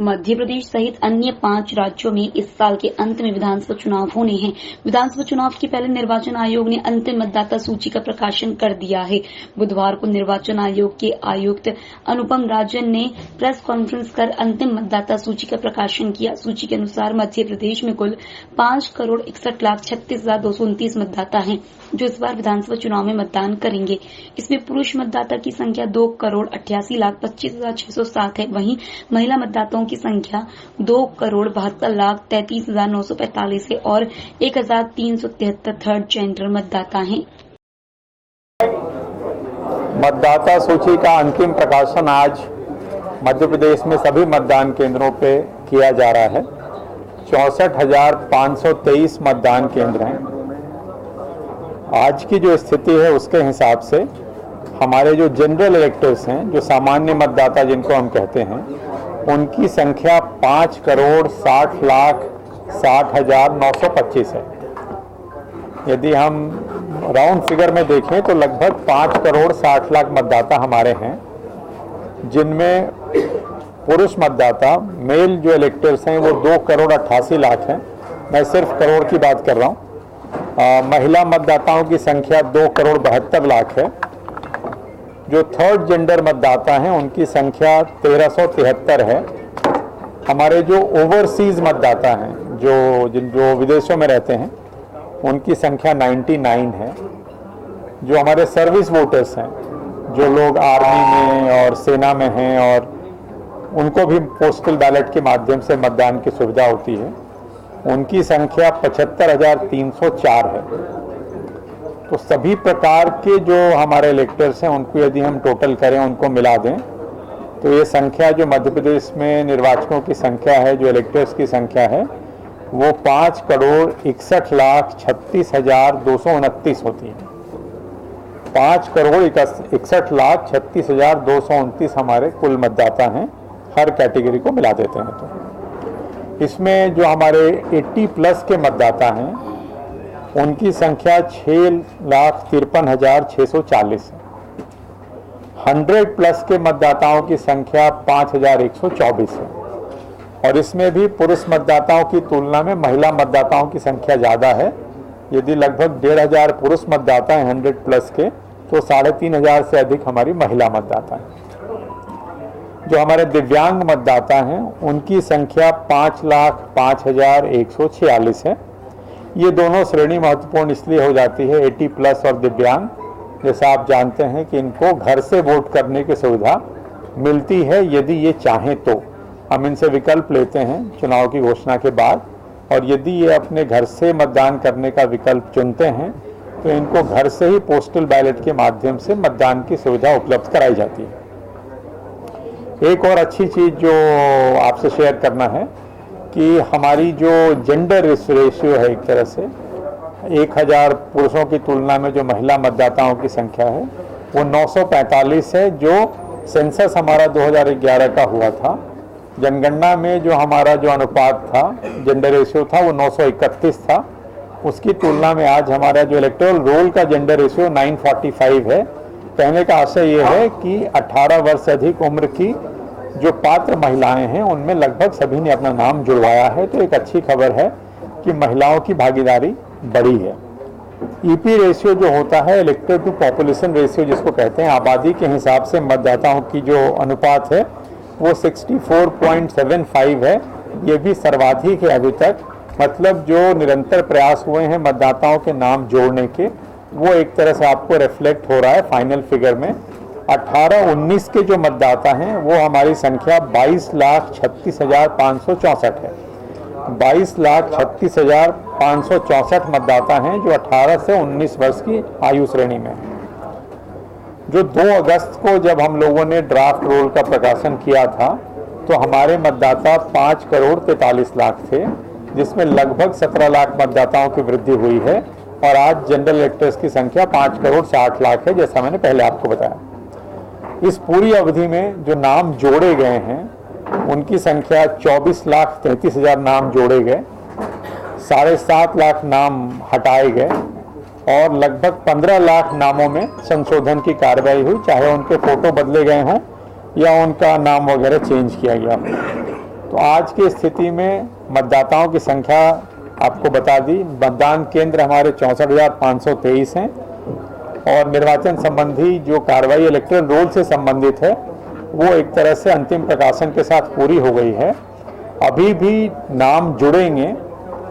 मध्य प्रदेश सहित अन्य 5 राज्यों में इस साल के अंत में विधानसभा चुनाव होने हैं। विधानसभा चुनाव के पहले निर्वाचन आयोग ने अंतिम मतदाता सूची का प्रकाशन कर दिया है। बुधवार को निर्वाचन आयोग के आयुक्त अनुपम राजन ने प्रेस कॉन्फ्रेंस कर अंतिम मतदाता सूची का प्रकाशन किया। सूची के अनुसार मध्य प्रदेश में कुल 5,61,36,229 मतदाता हैं, जो इस बार विधानसभा चुनाव में मतदान करेंगे। इसमें पुरुष मतदाता की संख्या 2,88,25,607 है। वहीं महिला मतदाताओं की संख्या 2,72,33,945 है और 1,373 थर्ड जेंडर मतदाता हैं। मतदाता सूची का अंतिम प्रकाशन आज मध्य प्रदेश में सभी मतदान केंद्रों पे किया जा रहा है। 64,523 मतदान केंद्र हैं। आज की जो स्थिति है उसके हिसाब से हमारे जो जनरल इलेक्टर्स हैं, जो सामान्य मतदाता जिनको हम कहते हैं, उनकी संख्या 5,60,60,925 है। यदि हम राउंड फिगर में देखें तो लगभग 5,60,00,000 मतदाता हमारे हैं, जिनमें पुरुष मतदाता मेल जो इलेक्टर्स हैं वो 2,88,00,000 हैं। मैं सिर्फ करोड़ की बात कर रहा हूँ। महिला मतदाताओं की संख्या 2,72,00,000 है। जो थर्ड जेंडर मतदाता हैं उनकी संख्या 1,373 है। हमारे जो ओवरसीज मतदाता हैं, जो विदेशों में रहते हैं, उनकी संख्या 99 है। जो हमारे सर्विस वोटर्स हैं, जो लोग आर्मी में और सेना में हैं और उनको भी पोस्टल बैलेट के माध्यम से मतदान की सुविधा होती है, उनकी संख्या 75,304 है। तो सभी प्रकार के जो हमारे इलेक्टर्स हैं उनको यदि हम टोटल करें, उनको मिला दें, तो ये संख्या जो मध्य प्रदेश में निर्वाचकों की संख्या है, जो इलेक्टर्स की संख्या है, वो 5,61,36,229 होती है। 5,61,36,229 हमारे कुल मतदाता हैं, हर कैटेगरी को मिला देते हैं। तो इसमें जो हमारे 80+ के मतदाता हैं उनकी संख्या 6,53,640 है। 100+ के मतदाताओं की संख्या 5,124 है। और इसमें भी पुरुष मतदाताओं की तुलना में महिला मतदाताओं की संख्या ज़्यादा है। यदि लगभग 1,500 पुरुष मतदाता हैं 100+ के, तो 3,500 से अधिक हमारी महिला मतदाता हैं। जो हमारे दिव्यांग मतदाता हैं उनकी संख्या 5,05,146 है। ये दोनों श्रेणी महत्वपूर्ण इसलिए हो जाती है, 80+ और दिव्यांग। जैसा आप जानते हैं कि इनको घर से वोट करने की सुविधा मिलती है यदि ये चाहें तो। हम इनसे विकल्प लेते हैं चुनाव की घोषणा के बाद, और यदि ये अपने घर से मतदान करने का विकल्प चुनते हैं तो इनको घर से ही पोस्टल बैलेट के माध्यम से मतदान की सुविधा उपलब्ध कराई जाती है। एक और अच्छी चीज़ जो आपसे शेयर करना है कि हमारी जो जेंडर रेशियो है, एक तरह से 1,000 पुरुषों की तुलना में जो महिला मतदाताओं की संख्या है वो 945 है। जो सेंसस हमारा 2011 का हुआ था, जनगणना में जो हमारा जो अनुपात था, जेंडर रेशियो था, वो 931 था। उसकी तुलना में आज हमारा जो इलेक्टोरल रोल का जेंडर रेशियो 945 है। कहने का आशय ये है कि 18 वर्ष से अधिक उम्र की जो पात्र महिलाएं हैं उनमें लगभग सभी ने अपना नाम जुड़वाया है। तो एक अच्छी खबर है कि महिलाओं की भागीदारी बढ़ी है। ईपी रेशियो जो होता है, इलेक्टेड टू पॉपुलेशन रेशियो जिसको कहते हैं, आबादी के हिसाब से मतदाताओं की जो अनुपात है वो 64.75 है। ये भी सर्वाधिक है अभी तक। मतलब जो निरंतर प्रयास हुए हैं मतदाताओं के नाम जोड़ने के, वो एक तरह से आपको रिफ्लेक्ट हो रहा है फाइनल फिगर में। 18-19 के जो मतदाता हैं वो हमारी संख्या 22,36,564 है। 22,36,564 मतदाता हैं जो 18 से 19 वर्ष की आयु श्रेणी में हैं। जो 2 अगस्त को जब हम लोगों ने ड्राफ्ट रोल का प्रकाशन किया था तो हमारे मतदाता 5,43,00,000 थे, जिसमें लगभग 17 लाख मतदाताओं की वृद्धि हुई है। और आज जनरल इलेक्टर्स की संख्या 5,60,00,000 है, जैसा मैंने पहले आपको बताया। इस पूरी अवधि में जो नाम जोड़े गए हैं उनकी संख्या 24,33,000 नाम जोड़े गए, 7.5 लाख नाम हटाए गए और लगभग 15 लाख नामों में संशोधन की कार्रवाई हुई, चाहे उनके फोटो बदले गए हों या उनका नाम वगैरह चेंज किया गया हो। तो आज की स्थिति में मतदाताओं की संख्या आपको बता दी, मतदान केंद्र हमारे 64,523 हैं और निर्वाचन संबंधी जो कार्रवाई इलेक्टोरल रोल से संबंधित है वो एक तरह से अंतिम प्रकाशन के साथ पूरी हो गई है। अभी भी नाम जुड़ेंगे।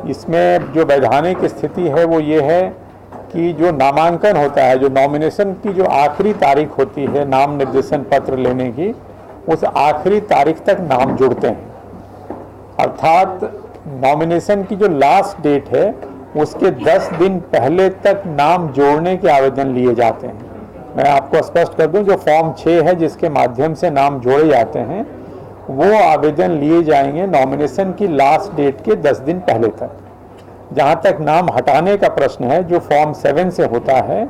इसमें जो वैधानिक स्थिति है वो ये है कि जो नामांकन होता है, जो नॉमिनेशन की जो आखिरी तारीख होती है नाम निर्देशन पत्र लेने की, उस आखिरी तारीख तक नाम जुड़ते हैं। अर्थात नॉमिनेशन की जो लास्ट डेट है उसके 10 दिन पहले तक नाम जोड़ने के आवेदन लिए जाते हैं। मैं आपको स्पष्ट कर दूं, जो फॉर्म 6 है जिसके माध्यम से नाम जोड़े जाते हैं वो आवेदन लिए जाएंगे नॉमिनेशन की लास्ट डेट के 10 दिन पहले तक। जहां तक नाम हटाने का प्रश्न है, जो फॉर्म 7 से होता है,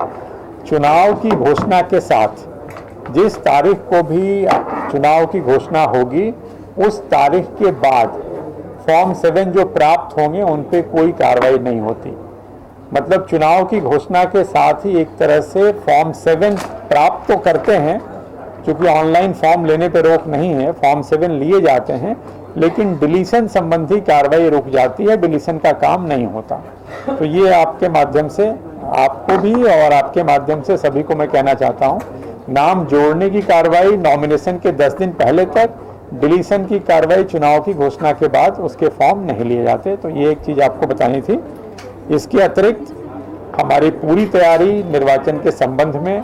चुनाव की घोषणा के साथ जिस तारीख को भी चुनाव की घोषणा होगी उस तारीख के बाद फॉर्म 7 जो प्राप्त होंगे उन पे कोई कार्रवाई नहीं होती। मतलब चुनाव की घोषणा के साथ ही एक तरह से फॉर्म 7 प्राप्त तो करते हैं, क्योंकि ऑनलाइन फॉर्म लेने पे रोक नहीं है, फॉर्म 7 लिए जाते हैं, लेकिन डिलीशन संबंधी कार्रवाई रुक जाती है, डिलीशन का काम नहीं होता। तो ये आपके माध्यम से आपको भी और आपके माध्यम से सभी को मैं कहना चाहता हूँ, नाम जोड़ने की कार्रवाई नॉमिनेशन के 10 दिन पहले तक, डिलीशन की कार्रवाई चुनाव की घोषणा के बाद उसके फॉर्म नहीं लिए जाते। तो ये एक चीज़ आपको बतानी थी। इसके अतिरिक्त हमारी पूरी तैयारी निर्वाचन के संबंध में,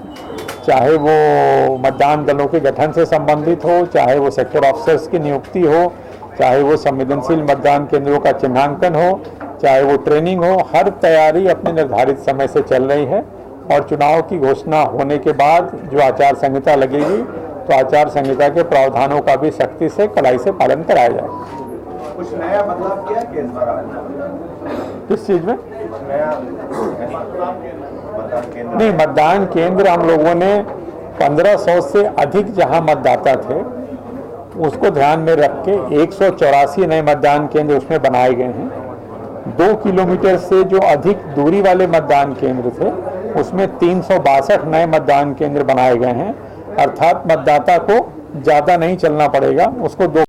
चाहे वो मतदान दलों के गठन से संबंधित हो, चाहे वो सेक्टर ऑफिसर्स की नियुक्ति हो, चाहे वो संवेदनशील मतदान केंद्रों का चिन्हांकन हो, चाहे वो ट्रेनिंग हो, हर तैयारी अपने निर्धारित समय से चल रही है। और चुनाव की घोषणा होने के बाद जो आचार संहिता लगेगी तो आचार संहिता के प्रावधानों का भी सख्ती से कड़ाई से पालन कराया जाएगा। कुछ नया बदलाव किया कि इस बार किस चीज में? नया नहीं, मतदान केंद्र हम लोगों ने 1500 से अधिक जहां मतदाता थे उसको ध्यान में रख के 184 नए मतदान केंद्र उसमें बनाए गए हैं। 2 किलोमीटर से जो अधिक दूरी वाले मतदान केंद्र थे उसमें 362 नए मतदान केंद्र बनाए गए हैं। अर्थात मतदाता को ज़्यादा नहीं चलना पड़ेगा, उसको 2